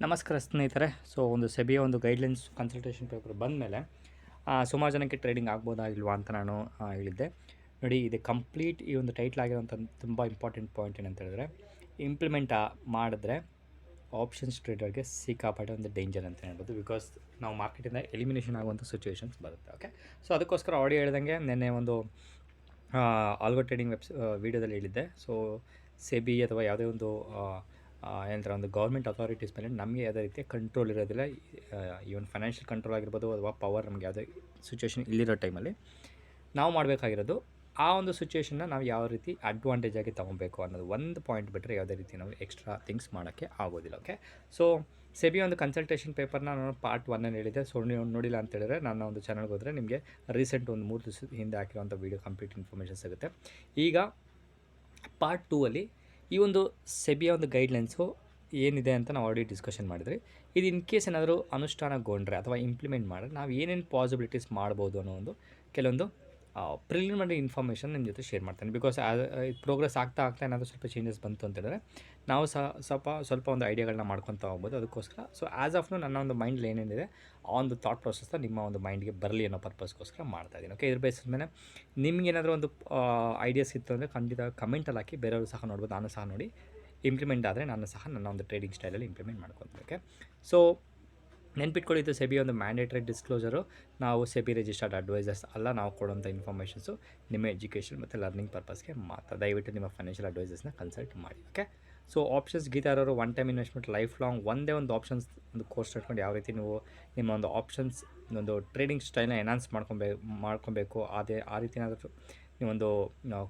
ನಮಸ್ಕಾರ ಸ್ನೇಹಿತರೆ. ಸೊ ಒಂದು ಸೆಬಿಯ ಒಂದು ಗೈಡ್ಲೈನ್ಸ್ ಕನ್ಸಲ್ಟೇಷನ್ ಪೇಪರ್ ಬಂದಮೇಲೆ ಸುಮಾರು ಜನಕ್ಕೆ ಟ್ರೇಡಿಂಗ್ ಆಗ್ಬೋದಾ ಇಲ್ವಾ ಅಂತ ನಾನು ಹೇಳಿದ್ದೆ. ನೋಡಿ, ಇದು ಕಂಪ್ಲೀಟ್ ಈ ಒಂದು ಟೈಟ್ಲ್ ಆಗಿರೋಂಥ ತುಂಬ ಇಂಪಾರ್ಟೆಂಟ್ ಪಾಯಿಂಟ್ ಏನಂತ ಹೇಳಿದ್ರೆ, ಇಂಪ್ಲಿಮೆಂಟ್ ಮಾಡಿದ್ರೆ ಆಪ್ಷನ್ಸ್ ಟ್ರೇಡರ್ಗೆ ಸಿಕ್ಕಾಪಟ್ಟೆ ಒಂದು ಡೇಂಜರ್ ಅಂತ ಹೇಳ್ಬೋದು. ಬಿಕಾಸ್ ನಾವು ಮಾರ್ಕೆಟಿಂದ ಎಲಿಮಿನೇಷನ್ ಆಗುವಂಥ ಸಿಚುವೇಷನ್ಸ್ ಬರುತ್ತೆ. ಓಕೆ, ಸೊ ಅದಕ್ಕೋಸ್ಕರ ಆಲ್ರೆಡಿ ಹೇಳ್ದಂಗೆ ನಿನ್ನೆ ಒಂದು ಆಲ್ಗೋ ಟ್ರೇಡಿಂಗ್ ವೀಡಿಯೋದಲ್ಲಿ ಹೇಳಿದ್ದೆ. ಸೊ ಸೆಬಿ ಅಥವಾ ಯಾವುದೇ ಒಂದು ಏನಂತಾರೆ ಒಂದು ಗೌರ್ಮೆಂಟ್ ಅಥಾರಿಟೀಸ್ ಮೇಲೆ ನಮಗೆ ಯಾವುದೇ ರೀತಿಯ ಕಂಟ್ರೋಲ್ ಇರೋದಿಲ್ಲ. ಈವನ್ ಫೈನಾನ್ಷಿಯಲ್ ಕಂಟ್ರೋಲ್ ಆಗಿರ್ಬೋದು ಅಥವಾ ಪವರ್ ನಮಗೆ ಯಾವುದೇ ಸಿಚುವೇಷನ್ ಇಲ್ಲಿರೋ ಟೈಮಲ್ಲಿ ನಾವು ಮಾಡಬೇಕಾಗಿರೋದು ಆ ಒಂದು ಸಿಚುವೇಷನ್ನ ನಾವು ಯಾವ ರೀತಿ ಅಡ್ವಾಂಟೇಜ್ ಆಗಿ ತೊಗೊಬೇಕು ಅನ್ನೋದು ಒಂದು ಪಾಯಿಂಟ್ ಬಿಟ್ಟರೆ ಯಾವುದೇ ರೀತಿ ನಾವು ಎಕ್ಸ್ಟ್ರಾ ಥಿಂಗ್ಸ್ ಮಾಡೋಕ್ಕೆ ಆಗೋದಿಲ್ಲ. ಓಕೆ, ಸೊ ಸೆಬಿ ಒಂದು ಕನ್ಸಲ್ಟೇಷನ್ ಪೇಪರ್ನ ನಾನು ಪಾರ್ಟ್ 1 ಹೇಳಿದ್ದೆ. ಸೊ ನೀವು ನೋಡಿಲ್ಲ ಅಂತ ಹೇಳಿದ್ರೆ ನನ್ನ ಒಂದು ಚಾನಲ್ಗೆ ಹೋದರೆ ನಿಮಗೆ ರೀಸೆಂಟ್ ಒಂದು 3 ದಿವಸದ ಹಿಂದೆ ಹಾಕಿರುವಂಥ ವೀಡಿಯೋ ಕಂಪ್ಲೀಟ್ ಇನ್ಫಾರ್ಮೇಷನ್ ಸಿಗುತ್ತೆ. ಈಗ ಪಾರ್ಟ್ 2 ಈ ಒಂದು ಸೆಬಿಯ ಒಂದು ಗೈಡ್ಲೈನ್ಸು ಏನಿದೆ ಅಂತ ನಾವು ಆಲ್ರೆಡಿ ಡಿಸ್ಕಷನ್ ಮಾಡಿದ್ರಿ. ಇದು ಇನ್ ಕೇಸ್ ಏನಾದರೂ ಅನುಷ್ಠಾನಗೊಂಡ್ರೆ ಅಥವಾ ಇಂಪ್ಲಿಮೆಂಟ್ ಮಾಡಿದ್ರೆ ನಾವು ಏನೇನು ಪಾಸಿಬಿಲಿಟೀಸ್ ಮಾಡ್ಬೋದು ಅನ್ನೋ ಒಂದು ಕೆಲವೊಂದು ಪ್ರಿಲಿಮಿನರಿ ಇನ್ಫಾರ್ಮೇಷನ್ ನಿಮ್ಮ ಜೊತೆ ಶೇರ್ ಮಾಡ್ತೇನೆ. ಬಿಕಾಸ್ ಇದು ಪ್ರೋಗ್ರೆಸ್ ಆಗ್ತಾ ಏನಾದರೂ ಸ್ವಲ್ಪ ಚೇಂಜಸ್ ಬಂತು ಅಂತ ಹೇಳಿದ್ರೆ ನಾವು ಸ್ವಲ್ಪ ಒಂದು ಐಡಿಯಾಗಳನ್ನ ಮಾಡ್ಕೊತಾ ಹೋಗ್ಬೋದು. ಅದಕ್ಕೋಸ್ಕರ ಸೊ ಆ್ಯಸ್ ಆಫ್ ನನ್ನ ಒಂದು ಮೈಂಡಲ್ಲಿ ಏನೇನಿದೆ ಆ ಒಂದು ಥಾಟ್ ಪ್ರೊಸೆಸ್ನ ನಿಮ್ಮ ಒಂದು ಮೈಂಡ್ಗೆ ಬರಲಿ ಅನ್ನೋ ಪರ್ಪಸ್ಗೋಸ್ಕರ ಮಾಡ್ತಾಯಿದ್ದೀನಿ. ಓಕೆ, ಇದ್ರ ಬೇಸಿಸ್ ಮೇಲೆ ನಿಮ್ಗೇನಾದರೂ ಒಂದು ಐಡಿಯಾಸ್ ಇತ್ತು ಅಂದರೆ ಖಂಡಿತ ಕಮೆಂಟಲ್ಲಿ ಹಾಕಿ, ಬೇರೆಯವರು ಸಹ ನೋಡ್ಬೋದು. ನಾನು ಸಹ ನೋಡಿ ಇಂಪ್ಲಿಮೆಂಟ್ ಆದರೆ ನಾನು ಸಹ ನನ್ನ ಒಂದು ಟ್ರೇಡಿಂಗ್ ಸ್ಟೈಲಲ್ಲಿ ಇಂಪ್ಲಿಮೆಂಟ್ ಮಾಡ್ಕೊತೀನಿ. ಓಕೆ, ಸೊ ನೆನ್ಪಿಟ್ಕೊಳ್ಳಿದ್ದು ಸೆಬಿ ಒಂದು ಮ್ಯಾಂಡೇಟರಿ ಡಿಸ್ಕ್ಲೋಸರು. ನಾವು ಸೆಬಿ ರಿಜಿಸ್ಟರ್ಡ್ ಅಡ್ವೈಸರ್ಸ್ ಅಲ್ಲ. ನಾವು ಕೊಡೋಂಥ ಇನ್ಫಾರ್ಮೇಷನ್ಸು ನಿಮ್ಮ ಎಜುಕೇಷನ್ ಮತ್ತು ಲರ್ನಿಂಗ್ ಪರ್ಪಸ್ಗೆ ಮಾತ್ರ. ದಯವಿಟ್ಟು ನಿಮ್ಮ ಫೈನಾನ್ಷಿಯಲ್ ಅಡ್ವೈಸರ್ಸ್ನ ಕನ್ಸಲ್ಟ್ ಮಾಡಿ. ಓಕೆ, ಸೊ ಆಪ್ಷನ್ಸ್ ಗೀತಾ ಇರೋರು one time investment life long ಒಂದೇ ಒಂದು ಆಪ್ಷನ್ಸ್ ಒಂದು ಕೋರ್ಸ್ ಇಟ್ಕೊಂಡು ಯಾವ ರೀತಿ ನೀವು ನಿಮ್ಮ ಒಂದು ಆಪ್ಷನ್ಸ್ ಒಂದು ಟ್ರೇಡಿಂಗ್ ಸ್ಟೈಲ್ನ ಎನ್ಹಾನ್ಸ್ ಮಾಡ್ಕೊಬೇಕು ಆ ರೀತಿ ಏನಾದರೂ ನೀವೊಂದು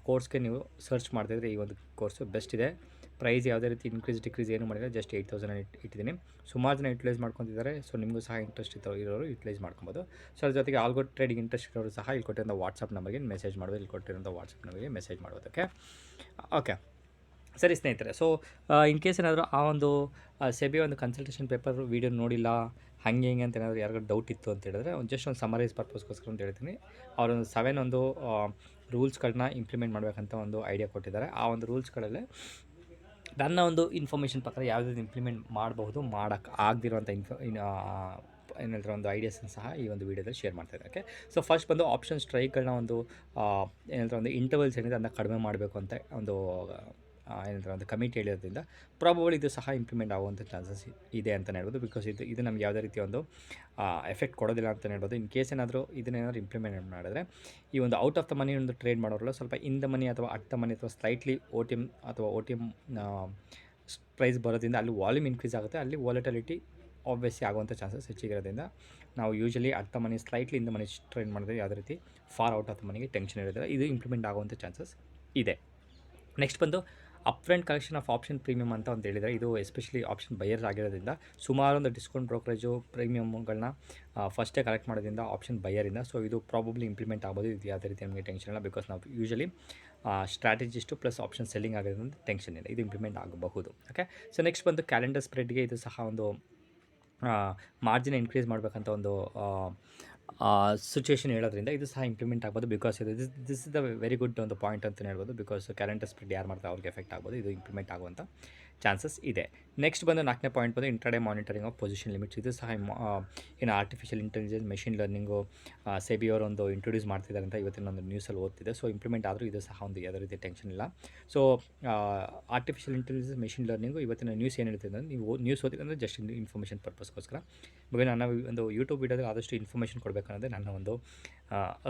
ಕೋರ್ಸ್ಗೆ ನೀವು ಸರ್ಚ್ ಮಾಡ್ತಿದ್ರೆ ಈ ಒಂದು ಕೋರ್ಸು ಬೆಸ್ಟ್ ಇದೆ. ಪ್ರೈಸ್ ಯಾವುದೇ ರೀತಿ ಇನ್ಕ್ರೀಸ್ ಡಿಕ್ರೀಸ್ ಏನು ಮಾಡಿಲ್ಲ, ಜಸ್ಟ್ 8,000 ಇಟ್ಟಿದ್ದೀನಿ. ಸುಮಾರು ಜನ ಯುಟಿಲೈಸ್ ಮಾಡ್ಕೊತಿದ್ದಾರೆ. ಸೊ ನಿಮಗೂ ಸಹ ಇಂಟ್ರೆಸ್ಟ್ ಇರೋರು ಯುಟಿಲೈಸ್ ಮಾಡ್ಕೊಬೋದು. ಸೊ ಅದ್ರ ಜೊತೆಗೆ ಆಲ್ಗೋ ಟ್ರೇಡಿಂಗ್ ಇಂಟ್ರೆಸ್ಟ್ ಇರೋರು ಸಹ ಇಲ್ಲಿ ಕೊಟ್ಟಿರೋ ವಾಟ್ಸಪ್ ನಂಬರ್ಗೆ ಮೆಸೇಜ್ ಮಾಡ್ಬೋದು. ಇಲ್ಲಿ ಕೊಟ್ಟಿರೋಂಥ ವಾಟ್ಸಪ್ ನಂಬರ್ಗೆ ಮೆಸೇಜ್ ಮಾಡ್ಬೋದು. ಓಕೆ ಸರಿ ಸ್ನೇಹಿತರೆ. ಸೊ ಇನ್ ಕೇಸ್ ಏನಾದರೂ ಆ ಒಂದು ಸೆಬಿ ಒಂದು ಕನ್ಸಲ್ಟೇಷನ್ ಪೇಪರ್ ವೀಡಿಯೋ ನೋಡಿಲ್ಲ ಹಾಗೆ ಹಿಂಗೆ ಅಂತ ಏನಾದರೂ ಯಾರಿಗೂ ಡೌಟ್ ಇತ್ತು ಅಂತ ಹೇಳಿದ್ರೆ ಜಸ್ಟ್ ಒಂದು ಸಮರೈಸ್ ಪರ್ಪಸ್ಗೋಸ್ಕರ ಅಂತ ಹೇಳ್ತೀನಿ. ಅವರೊಂದು 7 ಒಂದು ರೂಲ್ಸ್ಗಳನ್ನ ಇಂಪ್ಲಿಮೆಂಟ್ ಮಾಡಬೇಕಂತ ಒಂದು ಐಡಿಯಾ ಕೊಟ್ಟಿದ್ದಾರೆ. ಆ ಒಂದು ರೂಲ್ಸ್ಗಳಲ್ಲಿ ನನ್ನ ಒಂದು ಇನ್ಫಾರ್ಮೇಷನ್ ಪ್ರಕಾರ ಯಾವುದಾದ್ರು ಇಂಪ್ಲಿಮೆಂಟ್ ಮಾಡಬಹುದು, ಮಾಡೋಕ್ಕೆ ಆಗದಿರುವಂಥ ಏನಾದರೂ ಒಂದು ಐಡಿಯಾಸನ್ನು ಸಹ ಈ ಒಂದು ವೀಡಿಯೋದಲ್ಲಿ ಶೇರ್ ಮಾಡ್ತಾಯಿದ್ದೆ. ಓಕೆ, ಸೊ ಫಸ್ಟ್ ಬಂದು ಆಪ್ಷನ್ ಸ್ಟ್ರೈಕ್ಗಳನ್ನ ಒಂದು ಏನಾದರೂ ಒಂದು ಇಂಟರ್ವಲ್ಸ್ ಏನಿದೆ ಅದನ್ನ ಕಡಿಮೆ ಮಾಡಬೇಕು ಅಂತ ಒಂದು ಏನಂತಾರೆ ಒಂದು ಕಮಿಟಿ ಹೇಳಿರೋದ್ರಿಂದ ಪ್ರಾಬಬಲಿ ಇದು ಸಹ ಇಂಪ್ಲಿಮೆಂಟ್ ಆಗುವಂಥ ಚಾನ್ಸಸ್ ಇದೆ ಅಂತಲೇ ಹೇಳ್ಬೋದು. ಬಿಕಾಸ್ ಇದು ನಮ್ಗೆ ಯಾವುದೇ ರೀತಿಯ ಒಂದು ಎಫೆಕ್ಟ್ ಕೊಡೋದಿಲ್ಲ ಅಂತಲೇ ಹೇಳ್ಬೋದು. ಇನ್ ಕೇಸ್ ಏನಾದರೂ ಇದನ್ನೇನಾದರೂ ಇಂಪ್ಲಿಮೆಂಟ್ ಮಾಡಿದ್ರೆ ಈ ಒಂದು ಔಟ್ ಆಫ್ ದ ಮನಿ ಒಂದು ಟ್ರೇಡ್ ಮಾಡೋರಲ್ಲ, ಸ್ವಲ್ಪ ಇನ್ ದ ಮನಿ ಅಥವಾ ಅಟ್ ದ ಮನಿ ಅಥವಾ slightly O T M price ಬರೋದ್ರಿಂದ ಅಲ್ಲಿ ವಾಲ್ಯೂಮ್ ಇನ್ಕ್ರೀಸ್ ಆಗುತ್ತೆ. ಅಲ್ಲಿ ವಾಲಟಿಲಿಟಿ ಆಬ್ವಿಯಸ್ಲಿ ಆಗುವಂಥ ಚಾನ್ಸಸ್ ಹೆಚ್ಚಿಗಿರೋದ್ರಿಂದ ನಾವು usually at the money slightly in the money trade ಮಾಡಿದ್ರೆ ಯಾವುದೇ ರೀತಿ ಫಾರ್ ಔಟ್ ಆಫ್ ದ ಮನಿಗೆ ಟೆನ್ಷನ್ ಇರೋದಿಲ್ಲ. ಇದು ಇಂಪ್ಲಿಮೆಂಟ್ ಆಗುವಂಥ ಚಾನ್ಸಸ್ ಇದೆ. ನೆಕ್ಸ್ಟ್ ಬಂದು upfront collection of option premium ಅಂತ ಒಂದು ಹೇಳಿದರೆ, ಇದು ಎಸ್ಪೆಷಲಿ ಆಪ್ಷನ್ ಬೈಯರ್ಸ್ ಆಗಿರೋದ್ರಿಂದ ಸುಮಾರು ಒಂದು ಡಿಸ್ಕೌಂಟ್ ಬ್ರೋಕರೇಜು ಪ್ರೀಮಿಯಮ್ಗಳನ್ನ ಫಸ್ಟೇ ಕಲೆಕ್ಟ್ ಮಾಡೋದ್ರಿಂದ ಆಪ್ಷನ್ ಬೈಯರಿಂದ. ಸೊ ಇದು ಪ್ರಾಬಬ್ಲಿ ಇಂಪ್ಲಿಮೆಂಟ್ ಆಗ್ಬೋದು. ಇದು ಯಾವುದೇ ರೀತಿ ನಮಗೆ ಟೆನ್ಷನ್ ಇಲ್ಲ. ಬಿಕಾಸ್ ನಾವು ಯೂಶಲಿ ಸ್ಟ್ರಾಟಜಿಸ್ಟು ಪ್ಲಸ್ ಆಪ್ಷನ್ ಸೆಲ್ಲಿಂಗ್ ಆಗೋದ್ರಿಂದ ಟೆನ್ಷನ್ ಇಲ್ಲ. ಇದು ಇಂಪ್ಲಿಮೆಂಟ್ ಆಗಬಹುದು. ಓಕೆ, ಸೊ ನೆಕ್ಸ್ಟ್ ಬಂದು ಕ್ಯಾಲೆಂಡರ್ ಸ್ಪ್ರೆಡ್ಗೆ ಇದು ಸಹ ಒಂದು ಮಾರ್ಜಿನ್ ಇನ್ಕ್ರೀಸ್ ಮಾಡಬೇಕಂತ ಒಂದು ಸಿಚುವೇಷನ್ ಹೇಳೋದ್ರಿಂದ ಇದು ಸಹ ಇಂಪ್ಲಿಮೆಂಟ್ ಆಗ್ಬೋದು. Because this is the very good ಒಂದು ಪಾಯಿಂಟ್ ಅಂತಲೇ ಹೇಳ್ಬೋದು. ಬಿಕಾಸ್ ಕ್ಯಾಲೆಂಡರ್ ಸ್ಪ್ರೆಡ್ ಯಾರು ಮಾಡ್ತಾರೆ ಅವ್ರಿಗೆ ಎಫೆಕ್ಟ್ ಆಗ್ಬೋದು. ಇದು ಇಂಪ್ಲಿಮೆಂಟ್ ಆಗುವಂಥ ಚಾನ್ಸಸ್ ಇದೆ. ನೆಕ್ಸ್ಟ್ ಬಂದು 4ನೇ ಪಾಯಿಂಟ್ ಬಂದು intraday monitoring of position limits. ಇದು ಸಹ ಏನು artificial intelligence machine learning SEBI ಅವರು ಒಂದು ಇಂಟ್ರೊಡ್ಯೂಸ್ ಮಾಡ್ತಿದ್ದಾರೆ ಅಂತ ಇವತ್ತಿನ ಒಂದು ನ್ಯೂಸಲ್ಲಿ ಓದ್ತಿದೆ. ಸೊ ಇಂಪ್ಲಿಮೆಂಟ್ ಆದರೂ ಇದು ಸಹ ಒಂದು ಯಾವುದೇ ರೀತಿ ಟೆನ್ಷನ್ ಇಲ್ಲ. So artificial intelligence machine learning ಇವತ್ತಿನ ನ್ಯೂಸ್ ಏನು ಹೇಳ್ತಿದೆ ಅಂದರೆ, ನೀವು ನ್ಯೂಸ್ ಓದಿದ್ರೆ ಅಂದರೆ ಜಸ್ಟ್ ಇನ್ಫಾರ್ಮೇಷನ್ ಪರ್ಪಸ್ಗೋಸ್ಕರ ಬಗ್ಗೆ ನನ್ನ ಒಂದು ಯೂಟ್ಯೂಬ್ ವೀಡಿಯೋದಲ್ಲಿ ಆದಷ್ಟು ಇನ್ಫಾರ್ಮೇಷನ್ ಕೊಡಬೇಕನ್ನೋದೇ ನನ್ನ ಒಂದು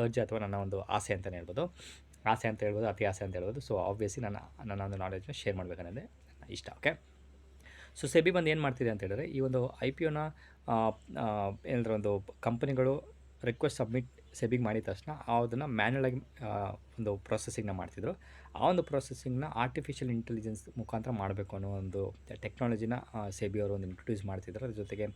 ಅರ್ಜಿ ಅಥವಾ ನನ್ನ ಒಂದು ಆಸೆ ಅಂತಲೇ ಹೇಳ್ಬೋದು. ಅತಿ ಆಸೆ ಅಂತ ಹೇಳ್ಬೋದು. ಸೊ ಆಬ್ವಿಯಸ್ಲಿ ನನ್ನ ಒಂದು ನಾಲೆಜ್ನ ಶೇರ್ ಮಾಡಬೇಕನ್ನೋದೇ ನನ್ನ ಇಷ್ಟ. ಓಕೆ, ಸೊ ಸೆಬಿ ಬಂದು ಏನು ಮಾಡ್ತಿದೆ ಅಂತ ಹೇಳಿದ್ರೆ, ಈ ಒಂದು IPOನ ಏನಾದರೂ ಒಂದು ಕಂಪನಿಗಳು ರಿಕ್ವೆಸ್ಟ್ ಸಬ್ಮಿಟ್ ಸೆಬಿಗೆ ಮಾಡಿದ ತಕ್ಷಣ ಅದನ್ನು ಮ್ಯಾನ್ಯಲಾಗಿ ಒಂದು ಪ್ರೊಸೆಸಿಂಗ್ನ ಮಾಡ್ತಿದ್ರು. ಆ ಒಂದು ಪ್ರೊಸೆಸಿಂಗ್ನ ಆರ್ಟಿಫಿಷಿಯಲ್ ಇಂಟೆಲಿಜೆನ್ಸ್ ಮುಖಾಂತರ ಮಾಡಬೇಕು ಅನ್ನೋ ಒಂದು ಟೆಕ್ನಾಲಜಿನ ಸೆಬಿ ಅವರು ಒಂದು ಇಂಟ್ರೊಡ್ಯೂಸ್ ಮಾಡ್ತಿದ್ರು. ಅದ್ರ ಜೊತೆಗೆ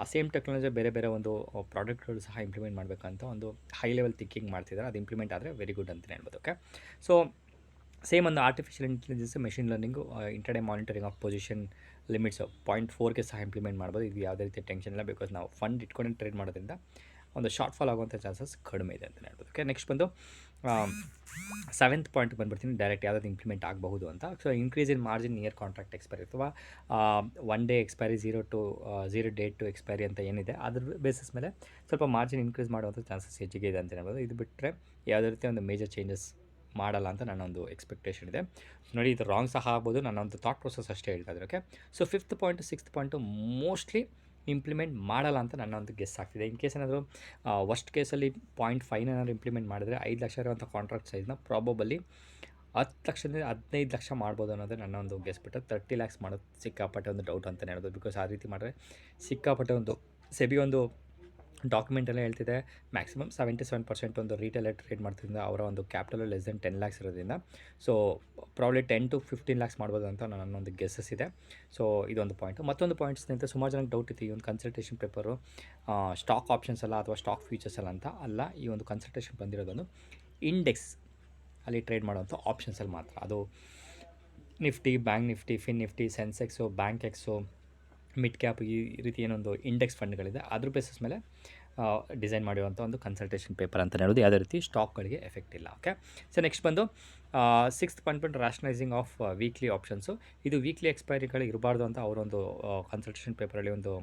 ಆ ಸೇಮ್ ಟೆಕ್ನಾಲಜಿ ಬೇರೆ ಒಂದು ಪ್ರಾಡಕ್ಟ್ಗಳು ಸಹ ಇಂಪ್ಲಿಮೆಂಟ್ ಮಾಡಬೇಕಂತ ಒಂದು ಹೈ ಲೆವೆಲ್ ಥಿಂಕಿಂಗ್ ಮಾಡ್ತಿದ್ದಾರೆ. ಅದು ಇಂಪ್ಲಿಮೆಂಟ್ ಆದರೆ ವೆರಿ ಗುಡ್ ಅಂತಲೇ ಹೇಳ್ಬೋದು. ಓಕೆ, ಸೊ ಸೇಮ್ ಒಂದು artificial intelligence machine learning interday monitoring of position limits 0.4ಗೆ ಸಹ ಇಂಪ್ಲಿಮೆಂಟ್ ಮಾಡ್ಬೋದು. ಇದು ಯಾವುದೇ ರೀತಿ ಟೆನ್ಷನ್ ಇಲ್ಲ. ಬಿಕಾಸ್ ನಾವು ಫಂಡ್ ಇಟ್ಕೊಂಡು ಟ್ರೇಡ್ ಮಾಡೋದ್ರಿಂದ ಒಂದು ಶಾರ್ಟ್ ಫಾಲ್ ಆಗುವಂಥ ಚಾನ್ಸಸ್ ಕಡಿಮೆ ಇದೆ ಅಂತಲೇ ಹೇಳ್ಬೋದು. ಓಕೆ, ನೆಕ್ಸ್ಟ್ ಬಂದು ಸೆವೆಂತ್ ಪಾಯಿಂಟ್ ಬಂದುಬಿಡ್ತೀನಿ, ಡೈರೆಕ್ಟ್ ಯಾವ್ದಾದ್ರು ಇಂಪ್ಲಿಮೆಂಟ್ ಆಗಬಹುದು ಅಂತ. So increase in margin near contract expiry ಅಥವಾ 1 day expiry 0 date to expiry ಅಂತ ಏನಿದೆ ಅದ್ರ ಬೇಸಿಸ್ ಮೇಲೆ ಸ್ವಲ್ಪ ಮಾರ್ಜಿನ್ ಇನ್ಕ್ರೀಸ್ ಮಾಡುವಂಥ ಚಾನ್ಸಸ್ ಹೆಚ್ಚಿಗೆ ಇದೆ ಅಂತ ಹೇಳ್ಬೋದು. ಇದು ಬಿಟ್ಟರೆ ಯಾವುದೇ ರೀತಿ ಒಂದು ಮೇಜರ್ ಚೇಂಜಸ್ ಮಾಡಲ್ಲ ಅಂತ ನನ್ನ ಒಂದು ಎಕ್ಸ್ಪೆಕ್ಟೇಷನ್ ಇದೆ. ನೋಡಿ, ಇದು ರಾಂಗ್ ಸಹ ಆಗ್ಬೋದು, ನನ್ನ ಒಂದು ಥಾಟ್ ಪ್ರೊಸೆಸ್ ಅಷ್ಟೇ ಹೇಳ್ತಾ ಇದ್ದಾರೆ. Okay, so 5th point 6th point mostly implement ಮಾಡಲ್ಲ ಅಂತ ನನ್ನ ಒಂದು ಗೆಸ್ ಆಗ್ತಿದೆ. ಇನ್ ಕೇಸ್ ಏನಾದರೂ ವರ್ಸ್ಟ್ ಕೇಸಲ್ಲಿ 0.5 ಏನಾದರೂ ಇಂಪ್ಲಿಮೆಂಟ್ ಮಾಡಿದ್ರೆ 5 ಲಕ್ಷ ಇರುವಂಥ ಕಾಂಟ್ರಾಕ್ಟ್ ಸೈಜ್ನ ಪ್ರಾಬಬಲಿ 10 ಲಕ್ಷದಿಂದ 15 ಲಕ್ಷ ಮಾಡ್ಬೋದು ಅನ್ನೋದು ನನ್ನ ಒಂದು ಗೆಸ್ ಬಿಟ್ಟು 30 ಲ್ಯಾಕ್ಸ್ ಮಾಡೋದು ಸಿಕ್ಕಾಪಟ್ಟೆ ಒಂದು ಡೌಟ್ ಅಂತಲೇ ಹೇಳ್ಬೋದು. ಬಿಕಾಸ್ ಆ ರೀತಿ ಮಾಡಿದ್ರೆ ಸಿಕ್ಕಾಪಟ್ಟೆ ಒಂದು ಸೆಬಿ ಒಂದು ಡಾಕ್ಯುಮೆಂಟಲ್ಲೇ ಹೇಳ್ತಿದೆ ಮ್ಯಾಕ್ಸಿಮಮ್ 77% ಒಂದು ರೀಟೇಲ್ ಟ್ರೇಡ್ ಮಾಡ್ತಿದ್ದ ಅವರ ಒಂದು ಕ್ಯಾಪಿಟಲ್ ಲೆಸ್ ದೆನ್ 10 ಲ್ಯಾಕ್ಸ್ ಇರೋದ್ರಿಂದ ಸೊ ಪ್ರಾಬ್ಲಿ 10 to 15 ಲ್ಯಾಕ್ಸ್ ಮಾಡ್ಬೋದು ಅಂತ ನನ್ನೊಂದು ಗೆಸ್ಸಸ್ ಇದೆ. ಸೊ ಇದೊಂದು ಪಾಯಿಂಟು. ಮತ್ತೊಂದು ಪಾಯಿಂಟ್ಸ್ ಅಂತ ಸುಮಾರು ಜನಕ್ಕೆ ಡೌಟ್ ಇತ್ತು, ಈ ಒಂದು ಕನ್ಸಲ್ಟೇಷನ್ ಪೇಪರು ಸ್ಟಾಕ್ ಆಪ್ಷನ್ಸ್ ಅಲ್ಲ ಅಥವಾ ಸ್ಟಾಕ್ ಫ್ಯೂಚರ್ಸ್ ಅಲ್ಲ ಅಂತ. ಅಲ್ಲ, ಈ ಒಂದು ಕನ್ಸಲ್ಟೇಷನ್ ಬಂದಿರೋದೊಂದು ಇಂಡೆಕ್ಸ್ ಅಲ್ಲಿ ಟ್ರೇಡ್ ಮಾಡೋವಂಥ ಆಪ್ಷನ್ಸಲ್ಲಿ ಮಾತ್ರ. ಅದು Nifty, bank Nifty, fin Nifty, Sensex, bank x, mid cap, ಈ ರೀತಿ ಏನೊಂದು ಇಂಡೆಕ್ಸ್ ಫಂಡ್ಗಳಿದೆ ಅದ್ರ ಬೇಸಿಸ್ ಮೇಲೆ ಡಿಸೈನ್ ಮಾಡಿರುವಂಥ ಒಂದು ಕನ್ಸಲ್ಟೇಷನ್ ಪೇಪರ್ ಅಂತ ಹೇಳೋದು. ಯಾವುದೇ ರೀತಿ ಸ್ಟಾಕ್ಗಳಿಗೆ ಎಫೆಕ್ಟ್ ಇಲ್ಲ. ಓಕೆ, ಸೊ ನೆಕ್ಸ್ಟ್ ಬಂದು 6th point rationalising of weekly options. ಇದು ವೀಕ್ಲಿ ಎಕ್ಸ್ಪೈರಿಗಳು ಇರಬಾರ್ದು ಅಂತ ಅವರೊಂದು ಕನ್ಸಲ್ಟೇಷನ್ ಪೇಪರಲ್ಲಿ ಒಂದು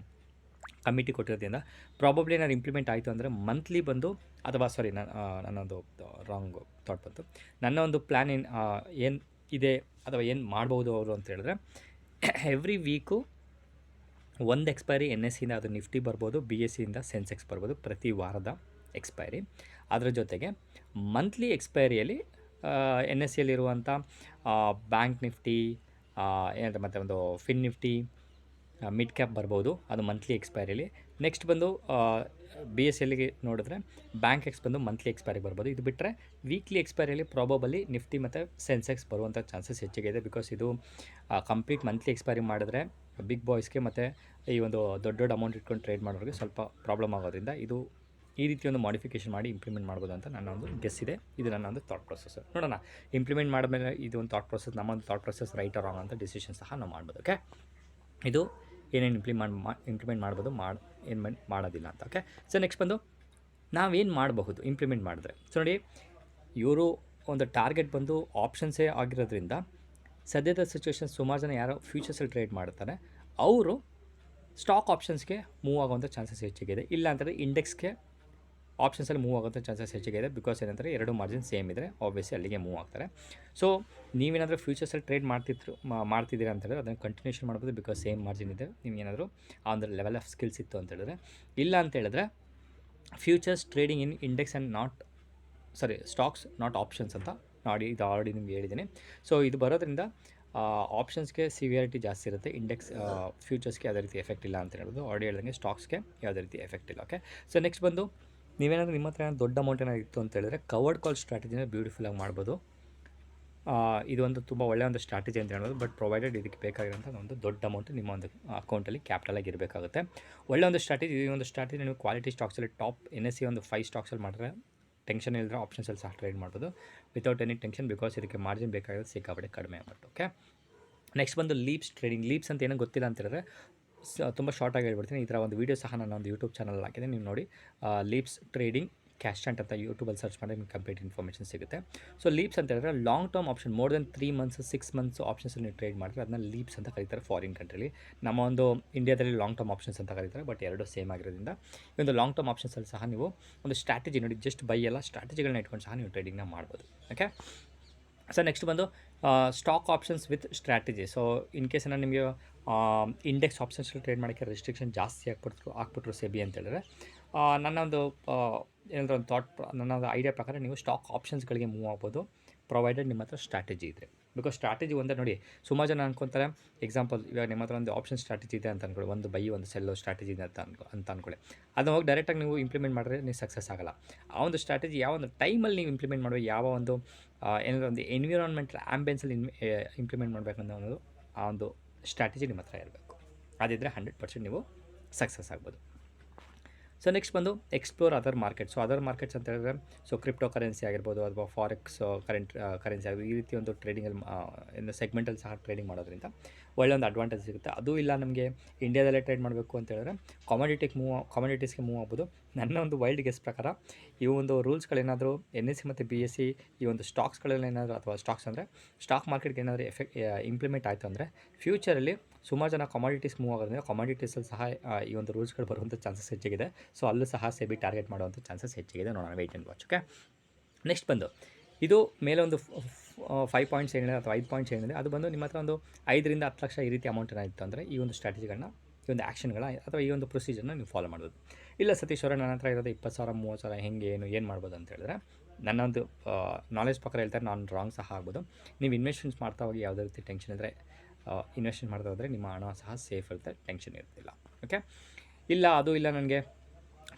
ಕಮಿಟಿ ಕೊಟ್ಟಿರೋದ್ರಿಂದ ಪ್ರಾಬಬ್ಲಿ ಏನಾದ್ರು ಇಂಪ್ಲಿಮೆಂಟ್ ಆಯಿತು ಅಂದರೆ ಮಂತ್ಲಿ ಬಂದು ಅಥವಾ ಸಾರಿ ನನ್ನೊಂದು ರಾಂಗ್ ಥಾಟ್ ಬಂತು. ನನ್ನ ಒಂದು ಪ್ಲ್ಯಾನ್ ಏನು ಇದೆ ಅಥವಾ ಏನು ಮಾಡ್ಬೋದು ಅವರು ಅಂತ ಹೇಳಿದ್ರೆ ಎವ್ರಿ ವೀಕು ಒಂದು ಎಕ್ಸ್ಪೈರಿ NSEಯಿಂದ ಅದು ನಿಫ್ಟಿ ಬರ್ಬೋದು, BSEಯಿಂದ ಸೆನ್ಸೆಕ್ಸ್ ಬರ್ಬೋದು ಪ್ರತಿ ವಾರದ ಎಕ್ಸ್ಪೈರಿ. ಅದರ ಜೊತೆಗೆ ಮಂತ್ಲಿ ಎಕ್ಸ್ಪೈರಿಯಲ್ಲಿ NSEಯಲ್ಲಿರುವಂಥ ಬ್ಯಾಂಕ್ ನಿಫ್ಟಿ ಏನಂತ ಮತ್ತು ಒಂದು ಫಿನ್ ನಿಫ್ಟಿ, ಮಿಡ್ ಕ್ಯಾಪ್ ಬರ್ಬೋದು, ಅದು ಮಂತ್ಲಿ ಎಕ್ಸ್ಪೈರಿಯಲ್ಲಿ. ನೆಕ್ಸ್ಟ್ ಬಂದು BSEಯಲ್ಲಿಗೆ ನೋಡಿದ್ರೆ ಬ್ಯಾಂಕ್ ಎಕ್ಸ್ ಬಂದು ಮಂತ್ಲಿ ಎಕ್ಸ್ಪೈರಿಗೆ ಬರ್ಬೋದು. ಇದು ಬಿಟ್ಟರೆ ವೀಕ್ಲಿ ಎಕ್ಸ್ಪೈರಿಯಲ್ಲಿ ಪ್ರಾಬಬಲಿ ನಿಫ್ಟಿ ಮತ್ತು ಸೆನ್ಸೆಕ್ಸ್ ಬರುವಂಥ ಚಾನ್ಸಸ್ ಹೆಚ್ಚಿಗೆ ಇದೆ. ಬಿಕಾಸ್ ಇದು ಕಂಪ್ಲೀಟ್ ಮಂತ್ಲಿ ಎಕ್ಸ್ಪೈರಿ ಮಾಡಿದ್ರೆ ಬಿಗ್ ಬಾಯ್ಸ್ಗೆ ಮತ್ತು ಈ ಒಂದು ದೊಡ್ಡ ದೊಡ್ಡ ಅಮೌಂಟ್ ಇಟ್ಕೊಂಡು ಟ್ರೇಡ್ ಮಾಡೋರಿಗೆ ಸ್ವಲ್ಪ ಪ್ರಾಬ್ಲಮ್ ಆಗೋದ್ರಿಂದ ಇದು ಈ ರೀತಿ ಒಂದು ಮಾಡಿಫಿಕೇಷನ್ ಮಾಡಿ ಇಂಪ್ಲಿಮೆಂಟ್ ಮಾಡ್ಬೋದು ಅಂತ ನನ್ನ ಒಂದು ಗೆಸ್ ಇದೆ. ಇದು ನನ್ನ ಒಂದು ಥಾಟ್ ಪ್ರೊಸೆಸ್. ನೋಡೋಣ, ಇಂಪ್ಲಿಮೆಂಟ್ ಮಾಡಿದ್ಮೇಲೆ ಇದು ಒಂದು ಥಾಟ್ ಪ್ರೊಸೆಸ್, ನಮ್ಮ ಒಂದು thought process right or wrong ಅಂತ ಡಿಸಿಷನ್ ಸಹ ನಾವು ಮಾಡ್ಬೋದು. ಓಕೆ, ಇದು ಏನೇನು ಇಂಪ್ಲಿಮೆಂಟ್ ಮಾಡ್ಬೋದು, ಏನು ಮಾಡೋದಿಲ್ಲ ಅಂತ. ಓಕೆ, ಸೊ ನೆಕ್ಸ್ಟ್ ಬಂದು ನಾವೇನು ಮಾಡಬಹುದು ಇಂಪ್ಲಿಮೆಂಟ್ ಮಾಡಿದ್ರೆ. ಸೊ ನೋಡಿ, ಇವರು ಒಂದು ಟಾರ್ಗೆಟ್ ಬಂದು ಆಪ್ಷನ್ಸೇ ಆಗಿರೋದ್ರಿಂದ ಸದ್ಯದ ಸಿಚುವೇಷನ್ ಸುಮಾರು ಜನ ಯಾರೋ ಫ್ಯೂಚರ್ಸಲ್ಲಿ ಟ್ರೇಡ್ ಮಾಡ್ತಾರೆ, ಅವರು ಸ್ಟಾಕ್ ಆಪ್ಷನ್ಸ್ಗೆ ಮೂವ್ ಆಗುವಂಥ ಚಾನ್ಸಸ್ ಹೆಚ್ಚಿಗಿದೆ. ಇಲ್ಲ ಅಂತಂದರೆ ಇಂಡೆಕ್ಸ್ಗೆ ಆಪ್ಷನ್ಸಲ್ಲಿ ಮೂವ್ ಆಗೋಂಥ ಚಾನ್ಸಸ್ ಹೆಚ್ಚಿಗಿದೆ. ಬಿಕಾಸ್ ಏನಂದರೆ ಎರಡು ಮಾರ್ಜಿನ್ ಸೇಮ್ ಇದ್ದರೆ ಆಬ್ವಿಯಸ್ಲಿ ಅಲ್ಲಿಗೆ ಮೂವ್ ಆಗ್ತಾರೆ. ಸೊ ನೀವೇನಾದರೂ ಫ್ಯೂಚರ್ಸಲ್ಲಿ ಟ್ರೇಡ್ ಮಾಡ್ತಿದ್ದೀರಾ ಅಂತ ಹೇಳಿದ್ರೆ ಅದನ್ನು ಕಂಟಿನ್ಯೂಷನ್ ಮಾಡ್ಬೋದು. ಬಿಕಾಸ್ ಸೇಮ್ ಮಾರ್ಜಿನ್ ಇದೆ. ನಿಮಗೇನಾದರೂ ಆ ಒಂದು ಲೆವೆಲ್ ಆಫ್ ಸ್ಕಿಲ್ಸ್ ಇತ್ತು ಅಂತ ಹೇಳಿದ್ರೆ. ಇಲ್ಲ ಅಂತ ಹೇಳಿದ್ರೆ futures trading in index and stocks not options ಅಂತ ನೋಡಿ, ಇದು ಆಲ್ರೆಡಿ ನಿಮ್ಗೆ ಹೇಳಿದ್ದೀನಿ. ಸೊ ಇದು ಬರೋದ್ರಿಂದ ಆಪ್ಷನ್ಸ್ಗೆ ಸಿವಿಯಾರಿಟಿ ಜಾಸ್ತಿ ಇರುತ್ತೆ, ಇಂಡೆಕ್ಸ್ ಫ್ಯೂಚರ್ಸ್ಗೆ ಯಾವುದೇ ರೀತಿ ಎಫೆಕ್ಟ್ ಇಲ್ಲ ಅಂತ ಹೇಳ್ಬೋದು. ಆಲ್ರೆಡಿ ಹೇಳ್ದಂಗೆ ಸ್ಟಾಕ್ಸ್ಗೆ ಯಾವುದೇ ರೀತಿ ಎಫೆಕ್ಟ್ ಇಲ್ಲ. ಓಕೆ, ಸೊ ನೆಕ್ಸ್ಟ್ ಬಂದು ನೀವೇನಾದರೂ ನಿಮ್ಮ ಹತ್ರ ದೊಡ್ಡ ಅಮೌಂಟ್ ಏನಾದ್ರು ಇತ್ತು ಅಂತ ಹೇಳಿದ್ರೆ ಕವರ್ಡ್ ಕಾಲ್ ಸ್ಟ್ರಾಟಜಿನ ಬ್ಯೂಟಿಫುಲ್ಲಾಗಿ ಮಾಡ್ಬೋದು. ಇದು ಒಂದು ತುಂಬ ಒಳ್ಳೆಯ ಒಂದು ಸ್ಟ್ರಾಟಜಿ ಅಂತ ಹೇಳ್ಬೋದು. ಬಟ್ ಪ್ರೊವೈಡೆಡ್ ಇದಕ್ಕೆ ಬೇಕಾಗಿರೋಂಥ ಒಂದು ದೊಡ್ಡ ಅಮೌಂಟ್ ನಿಮ್ಮ ಒಂದು ಅಕೌಂಟಲ್ಲಿ ಕ್ಯಾಪಿಟಲಾಗಿ ಇರಬೇಕಾಗುತ್ತೆ. ಒಳ್ಳೆಯ ಒಂದು ಸ್ಟ್ರಾಟಜಿ. ಈ ಒಂದು ಸ್ಟ್ರಾಟಜಿ ನೀವು ಕ್ವಾಲಿಟಿ ಸ್ಟಾಕ್ಸಲ್ಲಿ ಟಾಪ್ NSE ಒಂದು 5 ಸ್ಟಾಕ್ಸಲ್ಲಿ ಮಾಡಿದ್ರೆ ಟೆನ್ಷನ್ ಇಲ್ಲದ್ರೆ ಆಪ್ಷನ್ಸಲ್ಲಿ ಸಹ ಟ್ರೇಡ್ ಮಾಡ್ಬೋದು ವಿತೌಟ್ ಎನಿ ಟೆನ್ಷನ್. ಬಿಕಾಸ್ ಇದಕ್ಕೆ ಮಾರ್ಜಿನ್ ಬೇಕಾಗಿರೋದು ಸಿಕ್ಕಾಪಟ್ಟೆ ಕಡಿಮೆ ಅಮೌಂಟ್. ಓಕೆ, ನೆಕ್ಸ್ಟ್ ಬಂದು ಲೀಪ್ಸ್ ಟ್ರೇಡಿಂಗ್. ಲೀಪ್ಸ್ ಅಂತ ಏನೋ ಗೊತ್ತಿಲ್ಲ ಅಂತ ಹೇಳಿದ್ರೆ ತುಂಬ ಶಾರ್ಟಾಗಿ ಹೇಳ್ಬಿಡ್ತೀನಿ. ಈ ಥರ ಒಂದು ವೀಡಿಯೋ ಸಹ ನನ್ನ ಒಂದು ಯೂಟ್ಯೂಬ್ ಚಾನಲ್ ಹಾಕಿದೆ, ನೀವು ನೋಡಿ. ಲೀಪ್ಸ್ ಟ್ರೇಡಿಂಗ್ ಕ್ಯಾಶ್ಟೆಂಟ್ ಅಂತ ಯೂಟ್ಯೂಬಲ್ಲಿ ಸರ್ಚ್ ಮಾಡಿ ನಿಮಗೆ ಕಂಪ್ಲೀಟ್ ಇನ್ಫಾರ್ಮೇಷನ್ ಸಿಗುತ್ತೆ. ಸೊ ಲೀಪ್ಸ್ ಅಂತ ಹೇಳಿದ್ರೆ long term option, more than 3 months 6 months ಆಪ್ಷನ್ಸಲ್ಲಿ ನೀವು ಟ್ರೇಡ್ ಮಾಡಿದ್ರೆ ಅದನ್ನ ಲೀಪ್ಸ್ ಅಂತ ಕರೀತಾರೆ ಫಾರಿನ್ ಕಂಟ್ರೀಲಿ. ನಮ್ಮ ಒಂದು ಇಂಡಿಯಾದಲ್ಲಿ ಲಾಂಗ್ ಟರ್ಮ್ ಆಪ್ಷನ್ಸ್ ಅಂತ ಕರೀತಾರೆ. ಬಟ್ ಎರಡು ಸೇಮ್ ಆಗಿರೋದ್ರಿಂದ ಈ ಒಂದು ಲಾಂಗ್ ಟರ್ಮ್ ಆಪ್ಷನ್ಸಲ್ಲಿ ಸಹ ನೀವು ಒಂದು ಸ್ಟ್ರಾಟಜಿ ನೋಡಿ, ಜಸ್ಟ್ ಬೈ ಎಲ್ಲ ಸ್ಟ್ರಾಟಜಿಗಳನ್ನ ಇಟ್ಕೊಂಡು ಸಹ ನೀವು ಟ್ರೇಡಿಂಗ್ನ ಮಾಡ್ಬೋದು. ಓಕೆ, ಸೊ ನೆಕ್ಸ್ಟ್ ಬಂದು stock options with strategy. So in case ನಾನು ನಿಮಗೆ ಇಂಡೆಕ್ಸ್ ಆಪ್ಷನ್ಸ್ಗಳು ಟ್ರೇಡ್ ಮಾಡೋಕ್ಕೆ ರೆಸ್ಟ್ರಿಕ್ಷನ್ ಜಾಸ್ತಿ ಹಾಕ್ಬಿಟ್ರು ಸೆಬಿ ಅಂತ ಹೇಳಿದ್ರೆ ನನ್ನ ಒಂದು ಏನಾದರೂ ಒಂದು ನನ್ನ ಒಂದು ಐಡಿಯಾ ಪ್ರಕಾರ ನೀವು ಸ್ಟಾಕ್ ಆಪ್ಷನ್ಸ್ಗಳಿಗೆ ಮೂವ್ ಆಗ್ಬೋದು, ಪ್ರೊವೈಡೆಡ್ ನಿಮ್ಮ ಹತ್ರ ಸ್ಟ್ರಾಟಜಿ ಇದ್ದರೆ. ಬಿಕಾಸ್ ಸ್ಟ್ರಾಟಜಿ ಒಂದೇ ನೋಡಿ, ಸುಮಾರು ಜನ ಅನ್ಕೊತಾರೆ. ಎಕ್ಸಾಂಪಲ್, ಇವಾಗ ನಿಮ್ಮ ಹತ್ರ ಒಂದು ಆಪ್ಷನ್ ಸ್ಟ್ರಾಟಜಿ ಇದೆ ಅಂತ ಅಂದ್ಕೊಳ್ಳಿ, ಒಂದು ಬೈ ಒಂದು ಸೆಲ್ಲೋ ಸ್ಟ್ರಾಟಜಿ ಇದೆ ಅಂತ ಅಂದ್ಕೊಳ್ಳಿ. ಅದನ್ನ ಹೋಗಿ ಡೈರೆಕ್ಟಾಗಿ ನೀವು ಇಂಪ್ಲಿಮೆಂಟ್ ಮಾಡಿದ್ರೆ ನೀವು ಸಕ್ಸಸ್ ಆಗಲ್ಲ. ಆ ಒಂದು ಸ್ಟ್ರಾಟಜಿ ಯಾವ ಒಂದು ಟೈಮಲ್ಲಿ ನೀವು ಇಂಪ್ಲಿಮೆಂಟ್ ಮಾಡಬೇಕು, ಯಾವ ಒಂದು ಏನಾದರೂ ಒಂದು ಎನ್ವಿರಾನ್ಮೆಂಟಲ್ ಆ್ಯಂಬಿಯನ್ಸಲ್ಲಿ ಇಂಪ್ಲಿಮೆಂಟ್ ಮಾಡಬೇಕನ್ನೋ ಅನ್ನೋದು ಆ ಒಂದು ಸ್ಟ್ರಾಟಜಿ ನಿಮ್ಮ ಹತ್ರ ಇರಬೇಕು. ಅದಿದ್ದರೆ 100% ನೀವು ಸಕ್ಸಸ್ ಆಗ್ಬೋದು. ಸೊ ನೆಕ್ಸ್ಟ್ ಬಂದು explore other markets. So other markets ಅಂತ ಹೇಳಿದ್ರೆ ಕ್ರಿಪ್ಟೋ ಕರೆನ್ಸಿ ಆಗಿರ್ಬೋದು ಅಥವಾ ಫಾರೆಕ್ಸ್ ಕರೆನ್ಸಿ ಆಗಿರ್ಬೋದು, ಈ ರೀತಿ ಒಂದು ಟ್ರೇಡಿಂಗಲ್ಲಿ ಸೆಗ್ಮೆಂಟಲ್ಲಿ ಸಹ ಟ್ರೇಡಿಂಗ್ ಮಾಡೋದ್ರಿಂದ ಒಳ್ಳೆ ಒಂದು ಅಡ್ವಾಂಟೇಜ್ ಸಿಗುತ್ತೆ. ಅದು ಇಲ್ಲ ನಮಗೆ ಇಂಡಿಯಾದಲ್ಲೇ ಟ್ರೇಡ್ ಮಾಡಬೇಕು ಅಂತ ಹೇಳಿದ್ರೆ ಕಮಾಡಿಟೀಸ್ಗೆ ಮೂವ್ ಆಗ್ಬೋದು. ನನ್ನ ಒಂದು ವೈಲ್ಡ್ ಗೆಸ್ ಪ್ರಕಾರ ಈ ಒಂದು ರೂಲ್ಸ್ಗಳೇನಾದರೂ NSE ಮತ್ತು BSE ಈ ಒಂದು ಸ್ಟಾಕ್ಸ್ಗಳಲ್ಲೇನಾದರೂ, ಅಥವಾ ಸ್ಟಾಕ್ಸ್ ಅಂದರೆ ಸ್ಟಾಕ್ ಮಾರ್ಕೆಟ್ಗೆ ಏನಾದರೂ ಇಂಪ್ಲಿಮೆಂಟ್ ಆಯಿತು ಅಂದರೆ ಫ್ಯೂಚರಲ್ಲಿ ಸುಮಾರು ಜನ ಕಮಾಡಿಟೀಸ್ ಮೂವ್ ಆಗೋದ್ರಿಂದ ಕಮಾಡಿಟೀಸಲ್ಲಿ ಸಹ ಈ ಒಂದು ರೂಲ್ಸ್ಗಳು ಬರುವಂಥ ಚಾನ್ಸಸ್ ಹೆಚ್ಚಿಗಿದೆ. ಸೊ ಅಲ್ಲೂ ಸಹ ಸೆಬಿ ಟಾರ್ಗೆಟ್ ಮಾಡುವಂಥ ಚಾನ್ಸಸ್ ಹೆಚ್ಚಿಗಿದೆ. ನೋಡೋಣ, wait and watch. Okay, next ಬಂದು ಇದು ಮೇಲೆ ಒಂದು 5 ಪಾಯಿಂಟ್ಸ್ ಏನಿದೆ ಅಥವಾ 5 ಪಾಯಿಂಟ್ಸ್ ಏನಿದೆ ಅದು ಬಂದು ನಿಮ್ಮ ಹತ್ರ ಒಂದು 5 ರಿಂದ 10 ಲಕ್ಷ ಈ ರೀತಿ ಅಮೌಂಟ್ ಏನಾಯಿತು ಅಂದರೆ ಈ ಒಂದು ಸ್ಟ್ರಾಟಜಿಗಳನ್ನ, ಈ ಒಂದು ಆ್ಯಕ್ಷನ್ಗಳ ಅಥವಾ ಈ ಒಂದು ಪ್ರೊಸೀಜರ್ನ ನೀವು ಫಾಲೋ ಮಾಡ್ಬೋದು. ಇಲ್ಲ ಸತೀಶ್ ಅವರೇ, ನನ್ನ ಹತ್ರ ಇರೋದು 20,000 30,000 ಹೆಂಗೆ ಏನು ಮಾಡ್ಬೋದು ಅಂತ ಹೇಳಿದ್ರೆ, ನನ್ನ ಒಂದು ನಾಲೆಜ್ ಪ್ರಕಾರ ಹೇಳ್ತಾರೆ, ನಾನು ರಾಂಗ್ ಸಹ ಆಗ್ಬೋದು. ನೀವು ಇನ್ವೆಸ್ಟ್ಮೆಂಟ್ಸ್ ಮಾಡ್ತಾ ಹೋಗಿ ಯಾವುದೇ ರೀತಿ ಟೆನ್ಷನ್ ಇದ್ದರೆ, ಇನ್ವೆಸ್ಟ್ಮೆಂಟ್ ಮಾಡ್ತಾ ಹೋದರೆ ನಿಮ್ಮ ಹಣ ಸಹ ಸೇಫ್ ಇರುತ್ತೆ, ಟೆನ್ಷನ್ ಇರ್ತಿಲ್ಲ. ಓಕೆ, ಇಲ್ಲ ಅದು ಇಲ್ಲ ನನಗೆ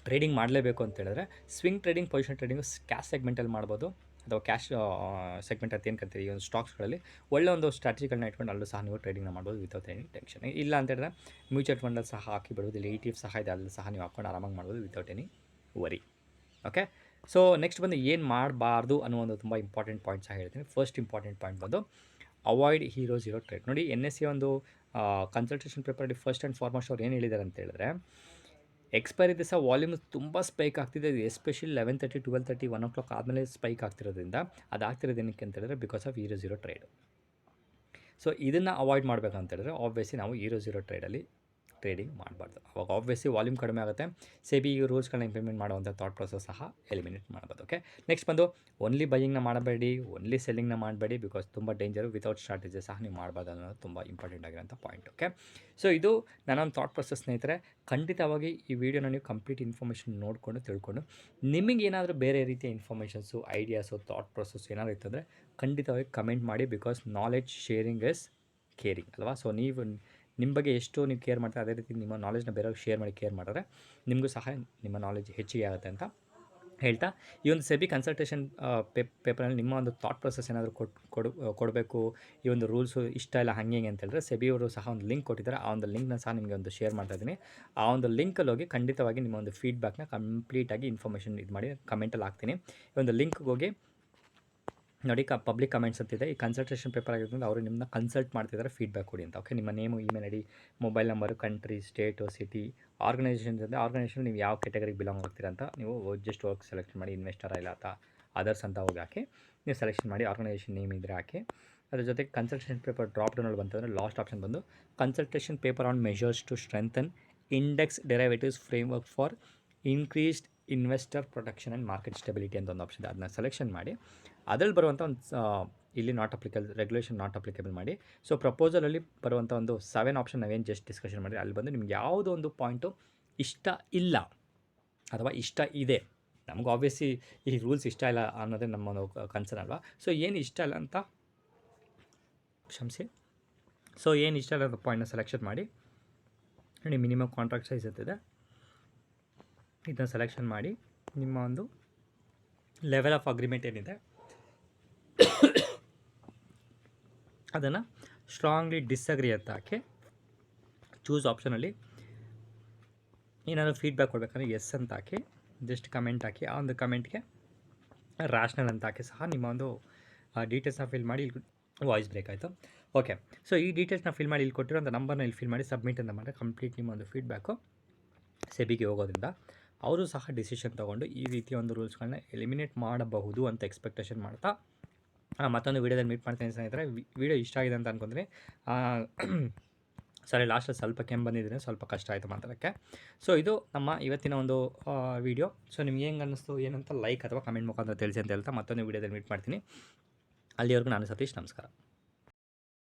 ಟ್ರೇಡಿಂಗ್ ಮಾಡಲೇಬೇಕು ಅಂತ ಹೇಳಿದ್ರೆ swing trading, position trading cash ಸೆಗ್ಮೆಂಟಲ್ಲಿ ಮಾಡ್ಬೋದು, ಅಥವಾ ಕ್ಯಾಶ್ ಸೆಗ್ಮೆಂಟ್ ಅಂತ ಏನು ಕರಿತೀವಿ ಈ ಒಂದು ಸ್ಟಾಕ್ಸ್ಗಳಲ್ಲಿ ಒಳ್ಳೆ ಒಂದು ಸ್ಟ್ರಾಟಜಿಗಳನ್ನ ಇಟ್ಕೊಂಡು ಅಲ್ಲೂ ಸಹ ನೀವು ಟ್ರೇಡಿಂಗ್ನ ಮಾಡ್ಬೋದು ವಿತೌಟ್ ಎನಿ ಟೆನ್ಷನ್. ಇಲ್ಲ ಅಂತ ಹೇಳಿದ್ರೆ ಮ್ಯೂಚುವಲ್ ಫಂಡಲ್ಲಿ ಸಹ ಹಾಕಿ ಬಿಡ್ಬೋದು, ಇಲ್ಲಿ ETF ಸಹ ಇದೆ, ಅಲ್ಲಿ ಸಹ ನೀವು ಹಾಕ್ಕೊಂಡು ಆರಾಮಾಗಿ ಮಾಡ್ಬೋದು without any worry. Okay, so next ಬಂದು ಏನು ಮಾಡಬಾರ್ದು ಅನ್ನೋ ಒಂದು ತುಂಬ ಇಂಪಾರ್ಟೆಂಟ್ ಪಾಯಿಂಟ್ ಸಹ ಹೇಳ್ತೀನಿ. ಫಸ್ಟ್ ಇಂಪಾರ್ಟೆಂಟ್ ಪಾಯಿಂಟ್ ಬಂದು ಅವಾಯ್ಡ್ ಹೀರೋ ಝೀರೋ ಟ್ರೇಡ್. ನೋಡಿ, NSE ಒಂದು ಕನ್ಸಲ್ಟೇಷನ್ ಪೇಪರಲ್ಲಿ ಫಸ್ಟ್ ಆ್ಯಂಡ್ ಫಾರ್ಮೋಸ್ಟ್ ಅವ್ರು ಏನು ಹೇಳಿದ್ದಾರೆ ಅಂತ ಹೇಳಿದ್ರೆ, ಎಕ್ಸ್ಪೈರಿ ದಿವಸ ವಾಲ್ಯೂಮ್ ತುಂಬ ಸ್ಪೈಕ್ ಆಗ್ತಿದೆ, ಎಸ್ಪೆಷಲಿ 11:30 12:30 1 o'clock ಆದಮೇಲೆ ಸ್ಪೈಕ್ ಆಗ್ತಿರೋದ್ರಿಂದ ಅದು ಆಗ್ತಿರೋದು ಏನಕ್ಕೆ ಅಂತ ಹೇಳಿದ್ರೆ because of hero zero trade. So ಇದನ್ನು ಅವಾಯ್ಡ್ ಮಾಡಬೇಕಂತ ಹೇಳಿದ್ರೆ ಆಬ್ವಿಯಸ್ಲಿ ನಾವು ಹೀರೋ ಝೀರೋ ಟ್ರೇಡಲ್ಲಿ ಟ್ರೇಡಿಂಗ್ ಮಾಡಬಾರ್ದು. ಅವಾಗ ಆಬ್ವಿಯಸ್ಲಿ ವಾಲ್ಯೂಮ್ ಕಡಿಮೆ ಆಗುತ್ತೆ, ಸೆಬಿ ಈ ರೂಲ್ಸ್ಗಳನ್ನ ಇಂಪ್ಲಿಮೆಂಟ್ ಮಾಡುವಂಥ ಥಾಟ್ ಪ್ರೊಸೆಸ್ ಸಹ ಎಲಿಮಿನೇಟ್ ಮಾಡ್ಬೋದು. ಓಕೆ, ನೆಕ್ಸ್ಟ್ ಬಂದು ಓನ್ಲಿ ಬೈಯಿಂಗ್ನ ಮಾಡಬೇಡಿ, ಓನ್ಲಿ ಸೆಲ್ಲಿಂಗ್ನ ಮಾಡಬೇಡಿ, ಬಿಕಾಸ್ ತುಂಬ ಡೇಂಜರು. ವಿತೌಟ್ ಸ್ಟ್ರಾಟಜಿ ಸಹ ನೀವು ಮಾಡಬಾರ್ದು ಅನ್ನೋದು ತುಂಬ ಇಂಪಾರ್ಟೆಂಟ್ ಆಗಿರೋಂಥ ಪಾಯಿಂಟ್. ಓಕೆ, ಸೊ ಇದು ನನ್ನೊಂದು ಥಾಟ್ ಪ್ರೊಸೆಸ್. ಸ್ನೇಹಿತರೆ, ಖಂಡಿತವಾಗಿ ಈ ವಿಡಿಯೋನ ನೀವು ಕಂಪ್ಲೀಟ್ ಇನ್ಫಾರ್ಮೇಷನ್ ನೋಡಿಕೊಂಡು ತಿಳ್ಕೊಂಡು ನಿಮಗೇನಾದರೂ ಬೇರೆ ರೀತಿಯ ಇನ್ಫಾರ್ಮೇಷನ್ಸು, ಐಡಿಯಾಸು, ಥಾಟ್ ಪ್ರೊಸೆಸ್ ಏನಾದರೂ ಇತ್ತಂದರೆ ಖಂಡಿತವಾಗಿ ಕಮೆಂಟ್ ಮಾಡಿ, because knowledge sharing is caring ಅಲ್ವಾ. ಸೊ ನೀವು ನಿಮ್ಮ ಬಗ್ಗೆ ಎಷ್ಟು ನೀವು ಕೇರ್ ಮಾಡ್ತಾರೆ, ಅದೇ ರೀತಿ ನಿಮ್ಮ ನಾಲೆಜ್ನ ಬೇರೆಯವ್ರಿಗೆ ಶೇರ್ ಮಾಡಿ ಕೇರ್ ಮಾಡಿದ್ರೆ ನಿಮಗೂ ಸಹ ನಿಮ್ಮ ನಾಲೆಜ್ ಹೆಚ್ಚಿಗೆ ಆಗುತ್ತೆ ಅಂತ ಹೇಳ್ತಾ, ಈ ಒಂದು ಸೆಬಿ ಕನ್ಸಲ್ಟೇಷನ್ ಪೇಪರಲ್ಲಿ ನಿಮ್ಮ ಒಂದು ಥಾಟ್ ಪ್ರೊಸೆಸ್ ಏನಾದರೂ ಕೊಡಬೇಕು, ಈ ಒಂದು ರೂಲ್ಸು ಇಷ್ಟ ಇಲ್ಲ ಹಾಗೆ ಅಂತ ಹೇಳಿದ್ರೆ ಸೆಬಿಯವರು ಸಹ ಒಂದು ಲಿಂಕ್ ಕೊಟ್ಟಿದ್ದಾರೆ. ಆ ಒಂದು ಲಿಂಕ್ನ ಸಹ ನಿಮಗೆ ಒಂದು ಶೇರ್ ಮಾಡ್ತಾ ಇದ್ದೀನಿ. ಆ ಒಂದು ಲಿಂಕಲ್ಲಿ ಹೋಗಿ ಖಂಡಿತವಾಗಿ ನಿಮ್ಮ ಒಂದು ಫೀಡ್ಬ್ಯಾಕ್ನ ಕಂಪ್ಲೀಟಾಗಿ ಇನ್ಫಾರ್ಮೇಷನ್ ಇದು ಮಾಡಿ ಕಮೆಂಟಲ್ಲಿ ಹಾಕ್ತೀನಿ. ಈ ಒಂದು ಲಿಂಕ್ಗೆ ಹೋಗಿ ನೋಡಿ, ಪಬ್ಲಿಕ್ ಕಮೆಂಟ್ಸ್ ಅಂತಿದೆ. ಈ ಕನ್ಸಲ್ಟೇಷನ್ ಪೇಪರ್ ಆಗಿರೋದ್ರಿಂದ ಅವರು ನಿಮ್ಮನ್ನ ಕನ್ಸಲ್ಟ್ ಮಾಡ್ತಿದ್ದಾರೆ, ಫೀಡ್ಬ್ಯಾಕ್ ಕೊಡಿ ಅಂತ. ಓಕೆ, ನಿಮ್ಮ name, email ID, mobile number, country, state, city, organisation ಇದೆ. ಆರ್ಗನೈಸೇಷನ್ ನೀವು ಯಾವ ಕ್ಯಾಟಗರಿಗೆ ಬಿಲಾಂಗ್ ಆಗ್ತೀರಾ ಅಂತ ನೀವು ಜಸ್ಟ್ ಹೋಗಿ ಸೆಲೆಕ್ಟ್ ಮಾಡಿ, ಇನ್ವೆಸ್ಟರ್ ಇಲ್ಲ ಅಥವಾ ಅದರ್ಸ್ ಅಂತ ಹೋಗಿ ಹಾಕಿ ನೀವು ಸೆಲೆಕ್ಷನ್ ಮಾಡಿ, ಆರ್ಗನೈಸೇಷನ್ ನೇಮ್ ಇದ್ದರೆ ಹಾಕಿ. ಅದ್ರ ಜೊತೆಗೆ ಕನ್ಸಲ್ಟೇಷನ್ ಪೇಪರ್ ಡ್ರಾಪ್ ಡೌನಲ್ಲಿ ಬಂತಂದರೆ ಲಾಸ್ಟ್ ಆಪ್ಷನ್ ಬಂದು consultation paper on measures to strengthen index derivatives framework for increased investor protection and market stability ಅಂತ ಒಂದು ಆಪ್ಷನ್ ಇದೆ. ಅದನ್ನ ಸೆಲೆಕ್ಷನ್ ಮಾಡಿ ಅದರಲ್ಲಿ ಬರುವಂಥ ಒಂದು ಇಲ್ಲಿ not applicable, regulation not applicable ಮಾಡಿ. ಸೊ ಪ್ರಪೋಸಲಲ್ಲಿ ಬರುವಂಥ ಒಂದು 7 ಆಪ್ಷನ್ ನಾವೇನು ಜಸ್ಟ್ ಡಿಸ್ಕಷನ್ ಮಾಡಿ, ಅಲ್ಲಿ ಬಂದು ನಿಮ್ಗೆ ಯಾವುದೋ ಒಂದು ಪಾಯಿಂಟು ಇಷ್ಟ ಇಲ್ಲ ಅಥವಾ ಇಷ್ಟ ಇದೆ, ನಮ್ಗೆ ಆಬ್ವಿಯಸ್ಲಿ ಈ ರೂಲ್ಸ್ ಇಷ್ಟ ಇಲ್ಲ ಅನ್ನೋದೇ ನಮ್ಮ ಒಂದು ಕನ್ಸರ್ನ್ ಅಲ್ವಾ. ಸೊ ಏನು ಇಷ್ಟ ಇಲ್ಲ ಅಂತ ಏನು ಇಷ್ಟ ಇಲ್ಲ ಅಂತ ಪಾಯಿಂಟ್ನ ಸೆಲೆಕ್ಷನ್ ಮಾಡಿ, ನೋಡಿ ಮಿನಿಮಮ್ ಕಾಂಟ್ರಾಕ್ಟ್ ಸೈಜ್ ಇರ್ತಿದೆ, ಇದನ್ನು ಸೆಲೆಕ್ಷನ್ ಮಾಡಿ ನಿಮ್ಮ ಒಂದು ಲೆವೆಲ್ ಆಫ್ ಅಗ್ರಿಮೆಂಟ್ ಏನಿದೆ ಅದನ್ನು ಸ್ಟ್ರಾಂಗ್ಲಿ ಡಿಸ್ಅಗ್ರಿ ಅಂತ ಹಾಕಿ ಚೂಸ್ ಆಪ್ಷನಲ್ಲಿ ಏನಾದರೂ ಫೀಡ್ಬ್ಯಾಕ್ ಕೊಡಬೇಕಂದ್ರೆ ಎಸ್ ಅಂತ ಹಾಕಿ ಜಸ್ಟ್ ಕಮೆಂಟ್ ಹಾಕಿ, ಆ ಒಂದು ಕಮೆಂಟ್ಗೆ ರ್ಯಾಷನಲ್ ಅಂತ ಹಾಕಿ ಸಹ ನಿಮ್ಮ ಒಂದು ಡೀಟೇಲ್ಸ್ನ ಫಿಲ್ ಮಾಡಿ. ಇಲ್ಲಿ ವಾಯ್ಸ್ ಬ್ರೇಕ್ ಆಯಿತು. ಓಕೆ, ಸೊ ಈ ಡೀಟೇಲ್ಸ್ನ ಫಿಲ್ ಮಾಡಿ ಇಲ್ಲಿ ಕೊಟ್ಟಿರೋಂಥ ನಂಬರ್ನ ಇಲ್ಲಿ ಫಿಲ್ ಮಾಡಿ ಸಬ್ಮಿಟ್ ಅಂತ ಮಾಡಿದ್ರೆ ಕಂಪ್ಲೀಟ್ ನಿಮ್ಮ ಒಂದು ಫೀಡ್ಬ್ಯಾಕು ಸೆಬಿಗೆ ಹೋಗೋದ್ರಿಂದ ಅವರು ಸಹ ಡಿಸಿಷನ್ ತೊಗೊಂಡು ಈ ರೀತಿಯ ಒಂದು ರೂಲ್ಸ್ಗಳನ್ನ ಎಲಿಮಿನೇಟ್ ಮಾಡಬಹುದು ಅಂತ ಎಕ್ಸ್ಪೆಕ್ಟೇಷನ್ ಮಾಡ್ತಾ ಮತ್ತೊಂದು ವೀಡಿಯೋದಲ್ಲಿ ಮೀಟ್ ಮಾಡ್ತೀನಿ ಸ್ನೇಹಿತರೆ. ವಿಡಿಯೋ ಇಷ್ಟ ಆಗಿದೆ ಅಂತ ಅನ್ಕೊಂಡ್ರೆ ಸರಿ, ಲಾಸ್ಟಲ್ಲಿ ಸ್ವಲ್ಪ ಕೆಮ್ಮು ಬಂದಿದ್ದೀನಿ, ಸ್ವಲ್ಪ ಕಷ್ಟ ಆಯಿತು ಮಾತಾಡೋಕ್ಕೆ. ಸೊ ಇದು ನಮ್ಮ ಇವತ್ತಿನ ಒಂದು ವಿಡಿಯೋ. ಸೊ ನಿಮ್ಗೆ ಹೆಂಗೆ ಅನ್ನಿಸ್ತು ಏನಂತ ಲೈಕ್ ಅಥವಾ ಕಮೆಂಟ್ ಮುಖಾಂತರ ತಿಳಿಸಿ ಅಂತ ಹೇಳ್ತಾ ಮತ್ತೊಂದು ವೀಡಿಯೋದಲ್ಲಿ ಮೀಟ್ ಮಾಡ್ತೀನಿ. ಅಲ್ಲಿವರೆಗೂ ನಾನು ಸತೀಶ್, ನಮಸ್ಕಾರ.